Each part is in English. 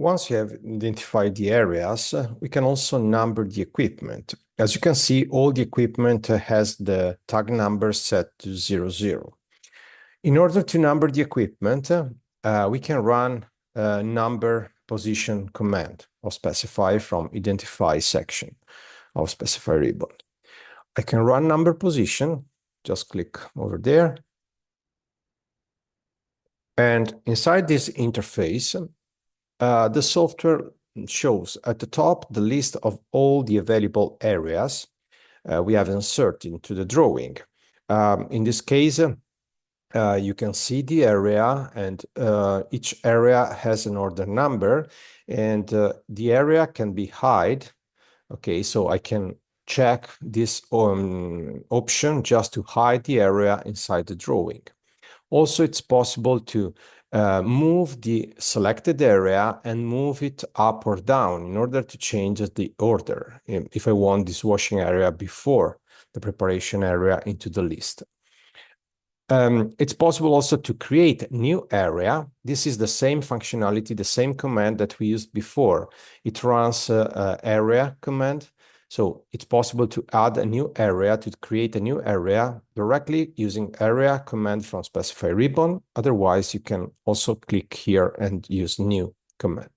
Once you have identified the areas, we can also number the equipment. As you can see, all the equipment has the tag number set to 00. In order to number the equipment, we can run a number position command or specify from identify section of specify ribbon. I can run number position, just click over there. And inside this interface, the software shows at the top the list of all the available areas we have inserted into the drawing. In this case, you can see the area, and each area has an order number, and the area can be hide. Okay, so I can check this option just to hide the area inside the drawing. Also, it's possible to move the selected area and move it up or down in order to change the order if I want this washing area before the preparation area into the list. It's possible also to create a new area. This is the same functionality, the same command that we used before. It runs area command. So it's possible to add a new area, to create a new area directly using area command from specify ribbon. Otherwise, you can also click here and use new command.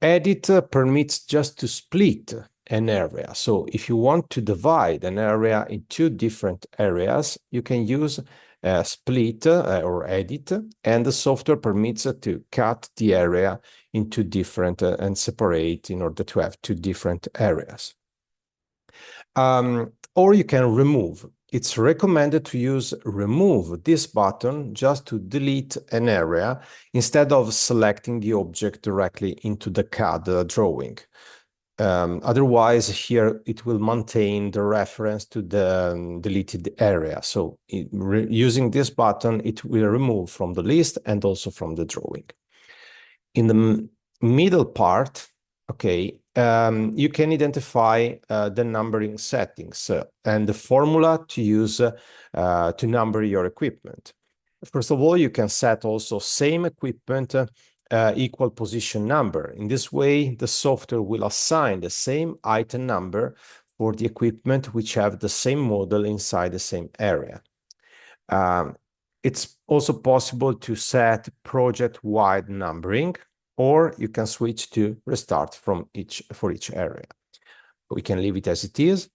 Edit permits just to split an area. So if you want to divide an area in two different areas, you can use split or edit, and the software permits to cut the area into different and separate in order to have two different areas. Or you can remove. It's recommended to use remove this button just to delete an area instead of selecting the object directly into the CAD drawing. Otherwise, here it will maintain the reference to the deleted area. So using this button, it will remove from the list and also from the drawing. In the middle part, okay, you can identify the numbering settings and the formula to use to number your equipment. First of all, you can set also same equipment equal position number. In this way, the software will assign the same item number for the equipment which have the same model inside the same area. It's also possible to set project-wide numbering, or you can switch to restart from for each area. We can leave it as it is.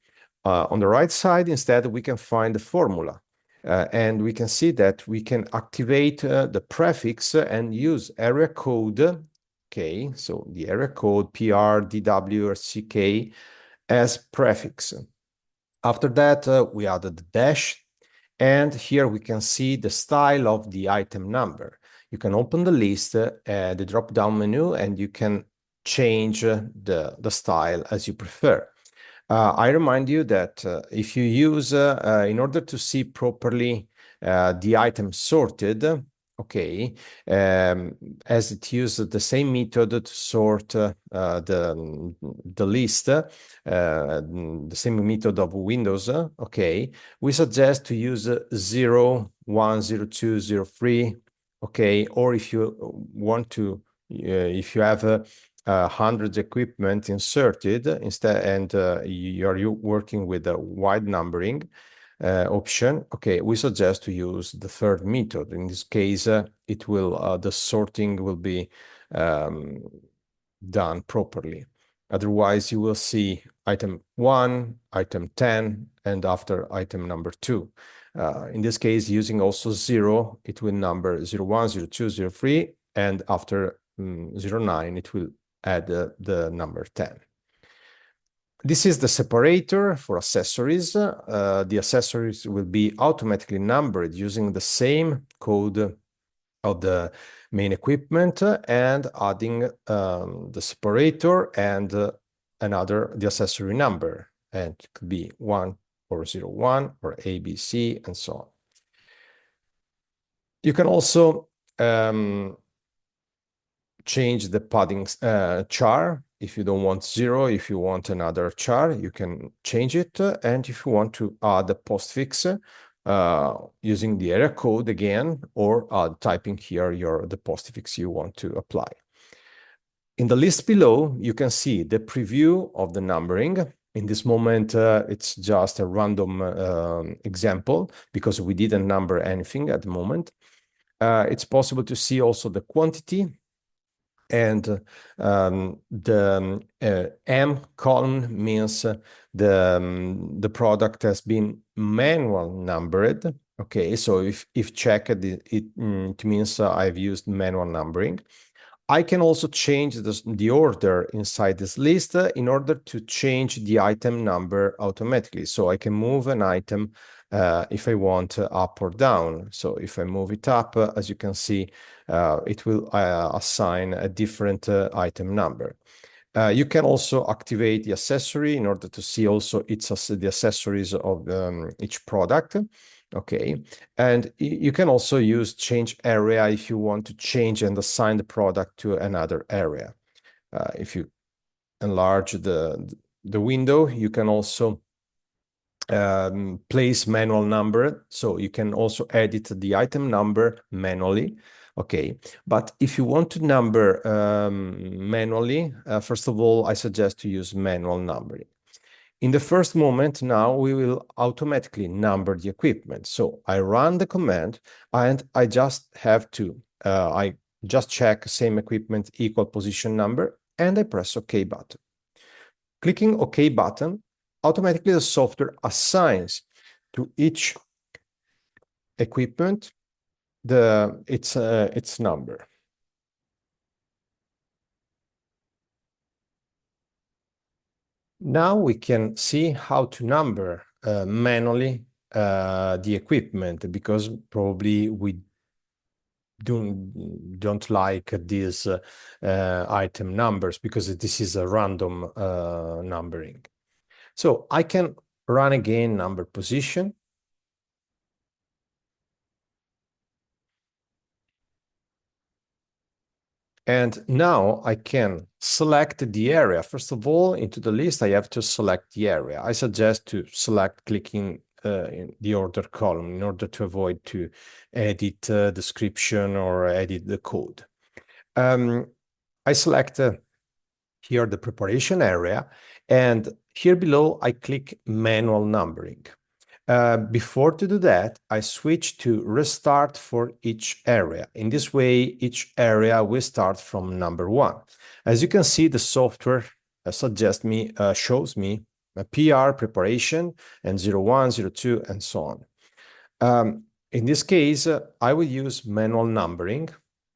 On the right side, instead, we can find the formula. And we can see that we can activate the prefix and use area code. Okay, so the area code PR, DW, or CK as prefix. After that, we added the dash, and here we can see the style of the item number. You can open the list, the drop-down menu, and you can change the style as you prefer. I remind you that if you use, in order to see properly the item sorted, okay, as it uses the same method to sort the list, the same method of Windows, okay, we suggest to use 0, 1, 0, 2, 0, 3, okay, or if you want to, if you have hundreds equipment inserted instead, and you are working with a wide numbering option, okay, we suggest to use the third method. In this case, it will the sorting will be done properly. Otherwise, you will see item 1, item 10, and after item number 2. In this case, using also 0, it will number 01, 02, 03, and after 09, it will add the number 10. This is the separator for accessories. The accessories will be automatically numbered using the same code of the main equipment and adding the separator and the accessory number. And it could be 1 or 01 or ABC and so on. You can also change the padding char. If you don't want 0, if you want another char, you can change it. And if you want to add a postfix using the area code again, or typing here the postfix you want to apply. In the list below, you can see the preview of the numbering. In this moment, it's just a random example because we didn't number anything at the moment. It's possible to see also the quantity, and the M column means the product has been manual numbered. Okay, so if checked, it means I've used manual numbering. I can also change the order inside this list in order to change the item number automatically. So I can move an item if I want up or down. So if I move it up, as you can see, it will assign a different item number. You can also activate the accessory in order to see also the accessories of each product. Okay, and you can also use change area if you want to change and assign the product to another area. If you enlarge the window, you can also place manual number, so you can also edit the item number manually. Okay, but if you want to number manually, first of all, I suggest to use manual numbering. In the first moment, now we will automatically number the equipment. So I run the command and I just have to, I just check same equipment equal position number and I press OK button. Clicking OK button, automatically the software assigns to each equipment its number. Now we can see how to number manually the equipment, because probably we don't like these item numbers because this is a random numbering. So I can run again number position. And now I can select the area. First of all, into the list, I have to select the area. I suggest to select clicking in the order column in order to avoid to edit description or edit the code. I select here the preparation area, and here below I click manual numbering. Before to do that, I switch to restart for each area. In this way, each area will start from number 1. As you can see, the software shows me a PR preparation and 01, 02, and so on. In this case, I will use manual numbering.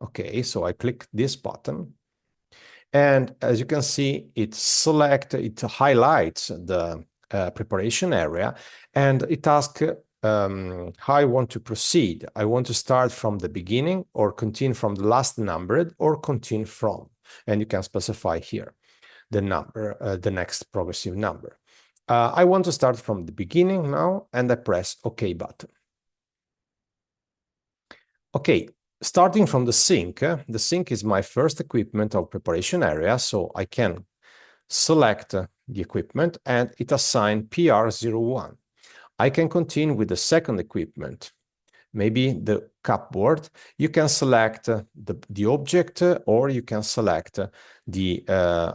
Okay, so I click this button. And as you can see, it highlights the preparation area, and it asks how I want to proceed. I want to start from the beginning, or continue from the last numbered, or continue from. And you can specify here the number, the next progressive number. I want to start from the beginning now, and I press OK button. Okay, starting from the sink is my first equipment of preparation area, so I can select the equipment and it assigns PR01. I can continue with the second equipment, maybe the cupboard. You can select the object, or you can select the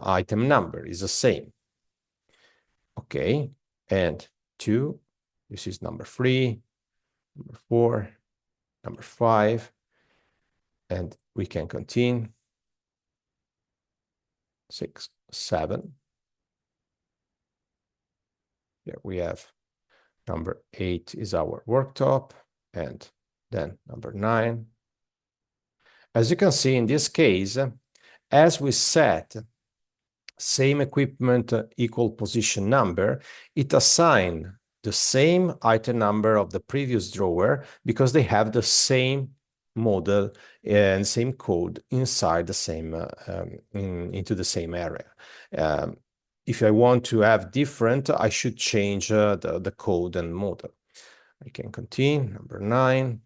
item number, is the same. Okay, and 2, this is number 3, number 4, number 5, and we can continue. 6, 7. Here we have number 8 is our worktop, and then number 9. As you can see in this case, as we set same equipment equal position number, it assigns the same item number of the previous drawer because they have the same model and same code inside the same into the same area. If I want to have different, I should change the code and model. I can continue, number 9.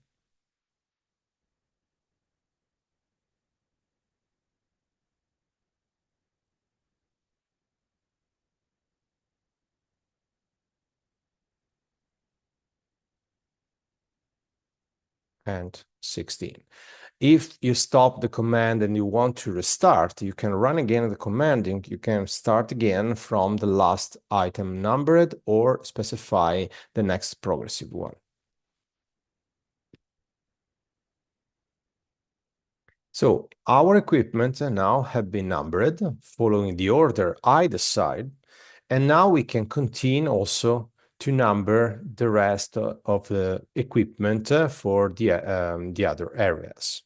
And 16. If you stop the command and you want to restart, you can run again the command and you can start again from the last item numbered or specify the next progressive one. So our equipment now have been numbered following the order I decide, and now we can continue also to number the rest of the equipment for the other areas.